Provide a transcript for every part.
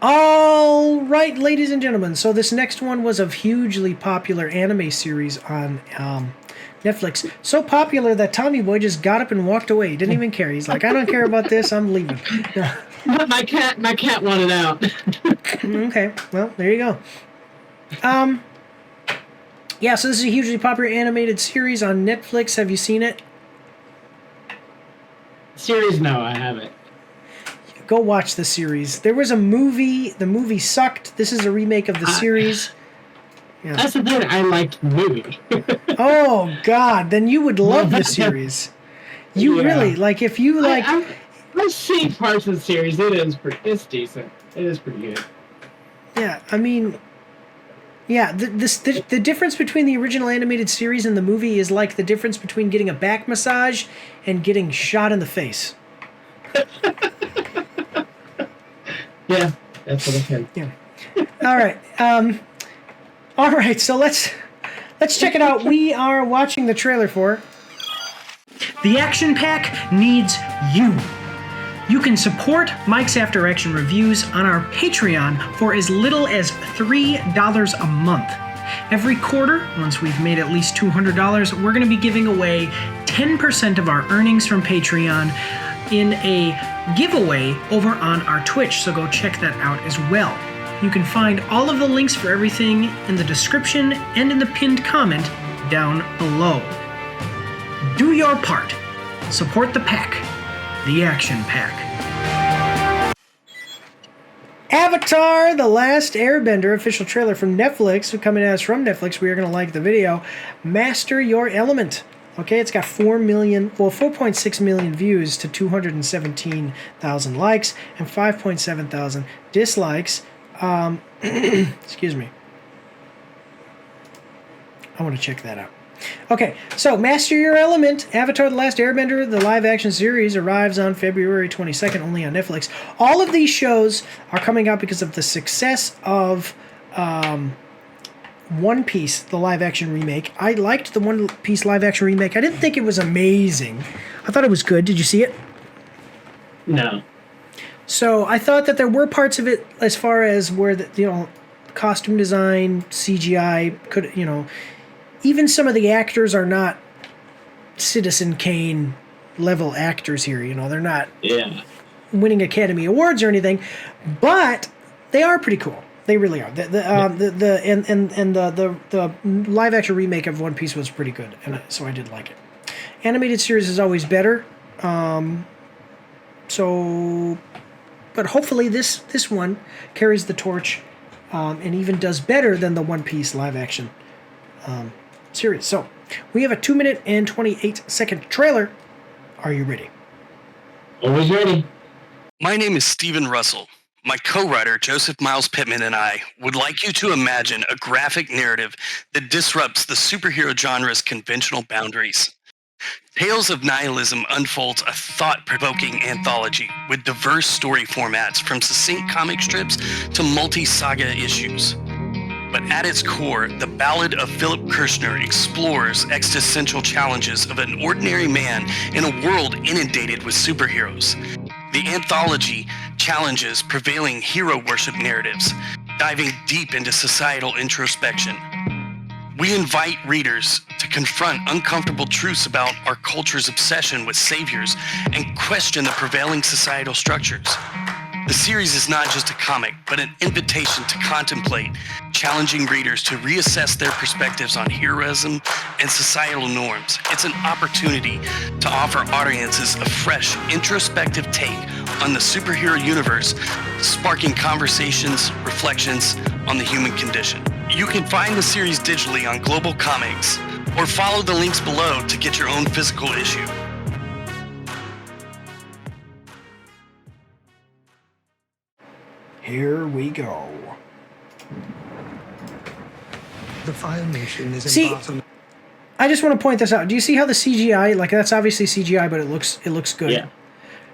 All right, ladies and gentlemen. So this next one was a hugely popular anime series on Netflix. So popular that Tommy Boy just got up and walked away. He didn't even care. He's like, I don't care about this. I'm leaving. My cat wanted out. Okay, well, there you go. Yeah, so this is a hugely popular animated series on Netflix. Have you seen it? Series? No, I haven't. Go watch the series. There was a movie. The movie sucked. This is a remake of the series. Yeah. That's the thing. I liked the movie. Oh, God. Then you would love the series. You really, like, if you like... I've seen parts of the series. It's decent. It is pretty good. Yeah, I mean... Yeah, the difference between the original animated series and the movie is like the difference between getting a back massage and getting shot in the face. Yeah, that's what I said. Yeah. All right. So let's check it out. We are watching the trailer for The Action Pack Needs You. You can support Mike's After Action Reviews on our Patreon for as little as $3 a month. Every quarter, once we've made at least $200, we're going to be giving away 10% of our earnings from Patreon in a giveaway over on our Twitch, so go check that out as well. You can find all of the links for everything in the description and in the pinned comment down below. Do your part. Support the pack. The Action Pack. Avatar: The Last Airbender official trailer from Netflix. Coming at us from Netflix. We are going to like the video. Master Your Element. Okay, it's got 4.6 million views to 217,000 likes and 5.7 thousand dislikes. Excuse me. I want to check that out. Okay, so Master Your Element, Avatar: The Last Airbender, the live-action series, arrives on February 22nd, only on Netflix. All of these shows are coming out because of the success of One Piece, the live-action remake. I liked the One Piece live-action remake. I didn't think it was amazing. I thought it was good. Did you see it? No. So I thought that there were parts of it as far as where the costume design, CGI could, even some of the actors are not Citizen Kane level actors here. They're not winning Academy Awards or anything, but they are pretty cool. They really are. The live action remake of One Piece was pretty good, and so I did like it. Animated series is always better. But hopefully this one carries the torch, and even does better than the One Piece live action series. So we have a 2-minute and 28-second trailer. Are you ready? Always ready. My name is Stephen Russell. My co-writer, Joseph Miles Pittman, and I would like you to imagine a graphic narrative that disrupts the superhero genre's conventional boundaries. Tales of Nihilism unfolds a thought-provoking anthology with diverse story formats from succinct comic strips to multi-saga issues. But at its core, the Ballad of Philip Kirshner explores existential challenges of an ordinary man in a world inundated with superheroes. The anthology challenges prevailing hero worship narratives, diving deep into societal introspection. We invite readers to confront uncomfortable truths about our culture's obsession with saviors and question the prevailing societal structures. The series is not just a comic, but an invitation to contemplate, challenging readers to reassess their perspectives on heroism and societal norms. It's an opportunity to offer audiences a fresh, introspective take on the superhero universe, sparking conversations, reflections on the human condition. You can find the series digitally on Global Comics, or follow the links below to get your own physical issue. Here we go. The Fire Nation is embarked on... I just want to point this out. Do you see how the CGI, like that's obviously CGI, but it looks good. Yeah.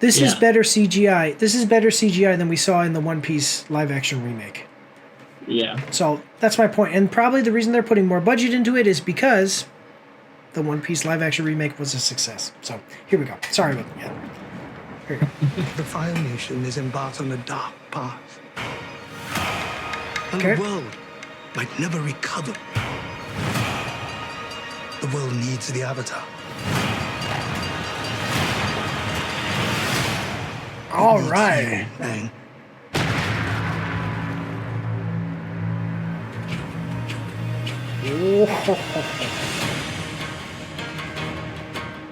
This is better CGI. This is better CGI than we saw in the One Piece live action remake. Yeah. So that's my point. And probably the reason they're putting more budget into it is because the One Piece live action remake was a success. So here we go. Sorry about that. Here we go. The Fire Nation is embarked on a dark path. and Okay. the world might never recover. The world needs the Avatar. All It needs right. you, Aang.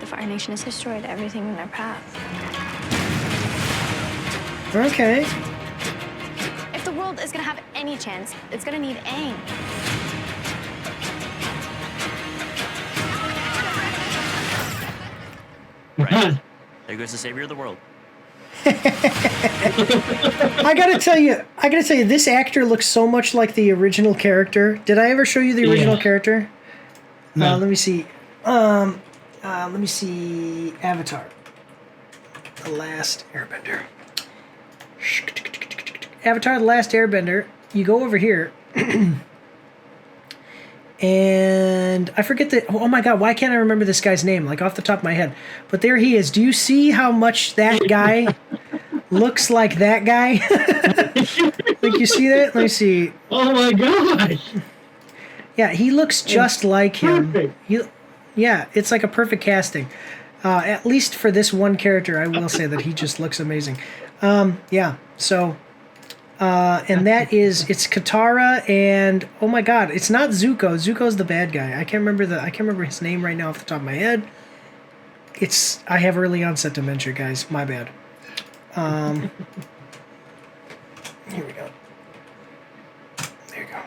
The Fire Nation has destroyed everything in their path. Okay. If the world is gonna have any chance, it's gonna need Aang. Right. There goes the savior of the world. I gotta tell you, this actor looks so much like the original character. Did I ever show you the original character? No. Let me see. Avatar. The Last Airbender. Avatar: The Last Airbender. You go over here. And I forget that. Oh my god, why can't I remember this guy's name? Like off the top of my head. But there he is. Do you see how much that guy looks like that guy? Like you see that? Let me see. Oh my gosh! Yeah, he looks just like him. Perfect. Yeah, it's like a perfect casting. At least for this one character, I will say that he just looks amazing. Yeah, so... and that is, it's Katara and, oh my god, it's not Zuko. Zuko's the bad guy. I can't remember his name right now off the top of my head. I have early onset dementia, guys. My bad. Here we go. There you go.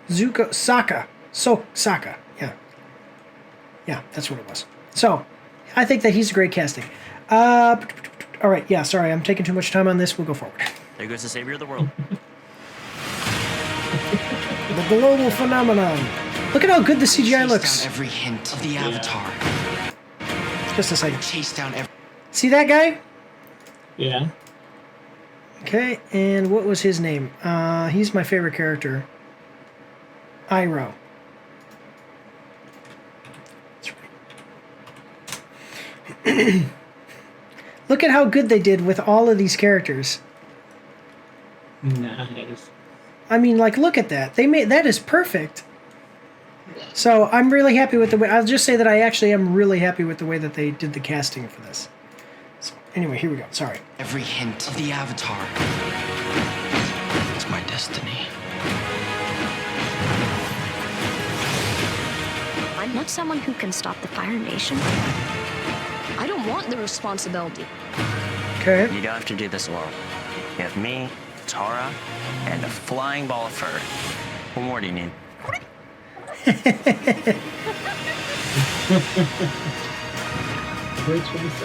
Zuko, Sokka. Sokka, yeah. Yeah, that's what it was. So, I think that he's a great casting. All right, yeah, sorry, I'm taking too much time on this. We'll go forward. There goes the savior of the world. The global phenomenon. Look at how good the CGI Chase looks. down every hint of the Avatar. Just a second. Chase down every... See that guy? Yeah. Okay, and what was his name? He's my favorite character. Iroh. That's right. Look at how good they did with all of these characters. Nice. I mean, like, look at that. That is perfect. So I'm really happy with the way. I'll just say that I actually am really happy with the way that they did the casting for this. So anyway, here we go. Sorry. Every hint of the Avatar. It's my destiny. I'm not someone who can stop the Fire Nation. I don't want the responsibility. Okay. You don't have to do this alone. You have me, Tara, and a flying ball of fur. What more do you need? Great choice.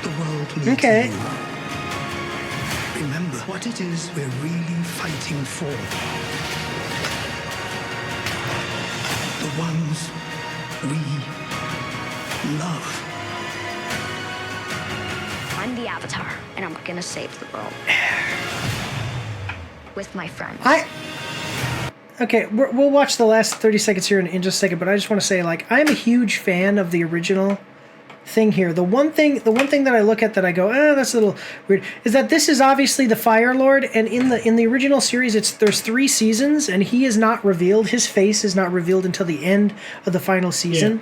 The world needs Okay. you. Remember what it is we're really fighting for. The ones we love. I'm the Avatar, and I'm gonna save the world. With my friends. Okay, we'll watch the last 30 seconds here in just a second, but I just want to say, like, I'm a huge fan of the original thing here. The one thing that I look at that I go, that's a little weird, is that this is obviously the Fire Lord, and in the original series, there's 3 seasons, and he is not revealed. His face is not revealed until the end of the final season.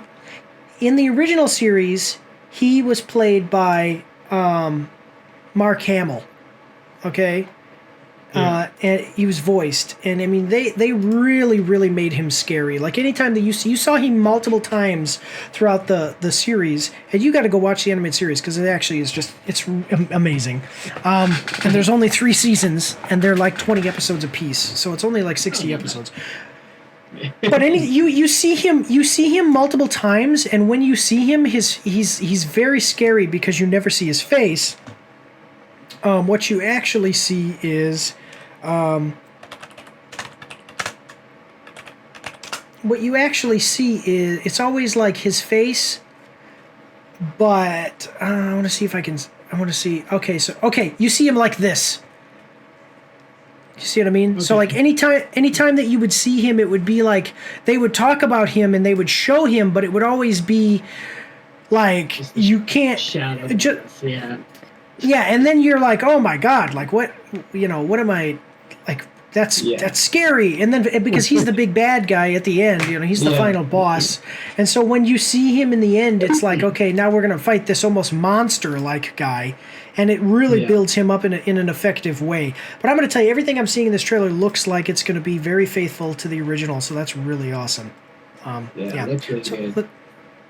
Yeah. In the original series, he was played by Mark Hamill. Okay. And he was voiced, and I mean they really made him scary. Like anytime that you saw him multiple times throughout the series, and you got to go watch the animated series because it actually is it's amazing. And there's only 3 seasons, and they're like 20 episodes apiece, so it's only like 60 episodes. But you see him multiple times, and when you see him, he's very scary because you never see his face. What you actually see is, it's always like his face, but I want to see. Okay, you see him like this. You see what I mean? Okay. So like anytime that you would see him, it would be like they would talk about him and they would show him, but it would always be like you can't. Yeah, and then you're like, oh my god, like what am I, like, that's scary. And then because he's the big bad guy at the end, he's the final boss. And so when you see him in the end, it's like, okay, now we're gonna fight this almost monster-like guy, and it really builds him up in an effective way. But I'm gonna tell you, everything I'm seeing in this trailer looks like it's gonna be very faithful to the original. So that's really awesome. That's really good.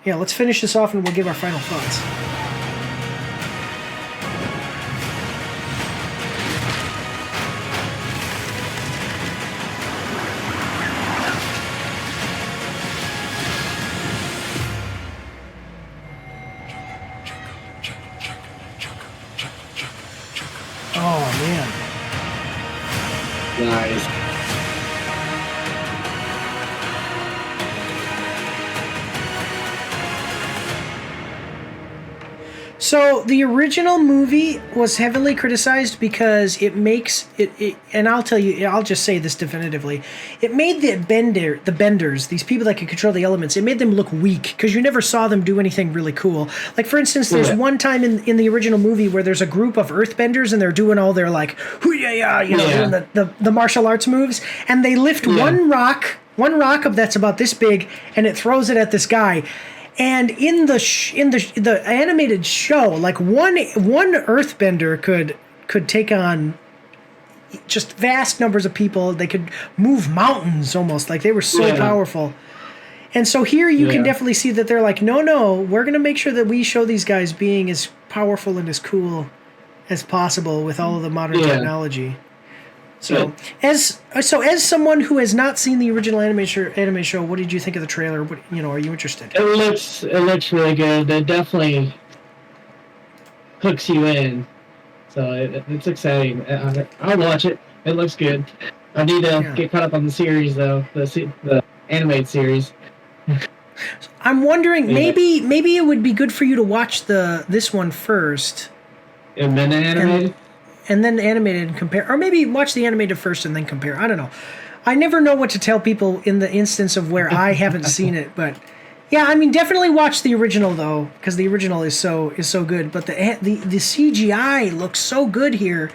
Let's finish this off and we'll give our final thoughts. Oh, man. Nice. So the original movie was heavily criticized because it makes it, and I'll tell you, I'll just say this definitively, it made the benders, these people that could control the elements, it made them look weak because you never saw them do anything really cool. Like, for instance, there's one time in the original movie where there's a group of earthbenders and they're doing all their like, doing the martial arts moves, and they lift one rock up that's about this big, and it throws it at this guy. And in the animated show, like one earthbender could take on just vast numbers of people. They could move mountains almost, like they were so powerful. And so here you can definitely see that they're like, no, we're going to make sure that we show these guys being as powerful and as cool as possible with all of the modern technology. So as someone who has not seen the original anime show, what did you think of the trailer? What, are you interested? It looks really good. It definitely hooks you in. So it's exciting. I'll watch it. It looks good. I need to get caught up on the series though, the animated series. I'm wondering maybe it would be good for you to watch this one first. And then animated. And then animated and compare, or maybe watch the animated first and then compare. I don't know. I never know what to tell people in the instance of where I haven't seen it, but yeah, I mean, definitely watch the original though, because the original is so good. But the CGI looks so good here.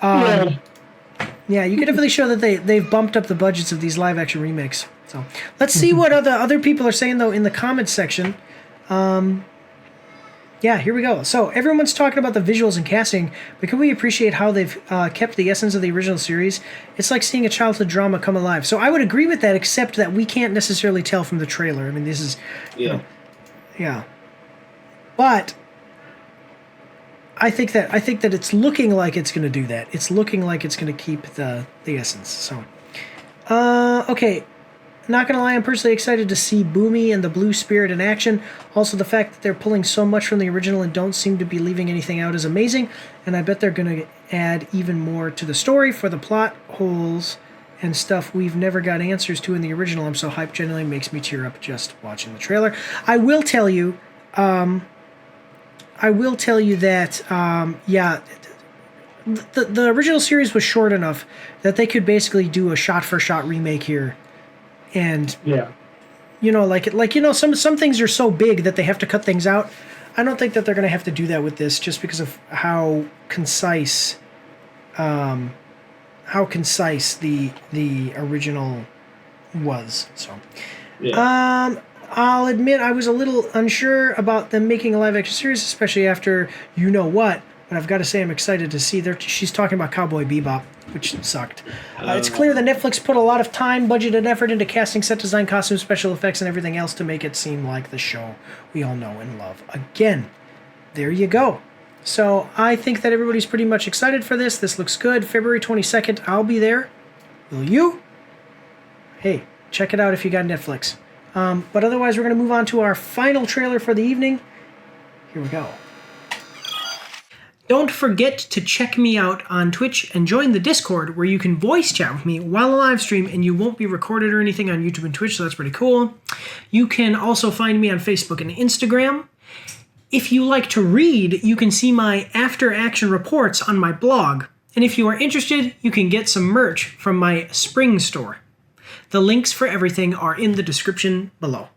Yeah, you can definitely show that they've bumped up the budgets of these live action remakes. So let's see what other people are saying though in the comments section. Yeah, here we go. So everyone's talking about the visuals and casting, but can we appreciate how they've kept the essence of the original series? It's like seeing a childhood drama come alive. So I would agree with that, except that we can't necessarily tell from the trailer. I mean, this is... yeah. But I think that it's looking like it's going to do that. It's looking like it's going to keep the essence. So, okay. Not gonna lie, I'm personally excited to see Boomy and the Blue Spirit in action. Also, the fact that they're pulling so much from the original and don't seem to be leaving anything out is amazing, and I bet they're gonna add even more to the story for the plot holes and stuff we've never got answers to in the original. I'm so hyped, genuinely makes me tear up just watching the trailer. I will tell you that the original series was short enough that they could basically do a shot-for-shot remake here. And some things are so big that they have to cut things out. I don't think that they're going to have to do that with this, just because of how concise the original was. So, I'll admit I was a little unsure about them making a live action series, especially after you know what. But I've got to say I'm excited to see she's talking about Cowboy Bebop, which sucked. It's clear that Netflix put a lot of time, budget, and effort into casting, set design, costumes, special effects, and everything else to make it seem like the show we all know and love. Again, there you go. So I think that everybody's pretty much excited for this. This looks good. February 22nd, I'll be there. Will you? Hey, check it out if you got Netflix. But otherwise, we're going to move on to our final trailer for the evening. Here we go. Don't forget to check me out on Twitch and join the Discord, where you can voice chat with me while I live stream, and you won't be recorded or anything on YouTube and Twitch, so that's pretty cool. You can also find me on Facebook and Instagram. If you like to read, you can see my after-action reports on my blog. And if you are interested, you can get some merch from my spring store. The links for everything are in the description below.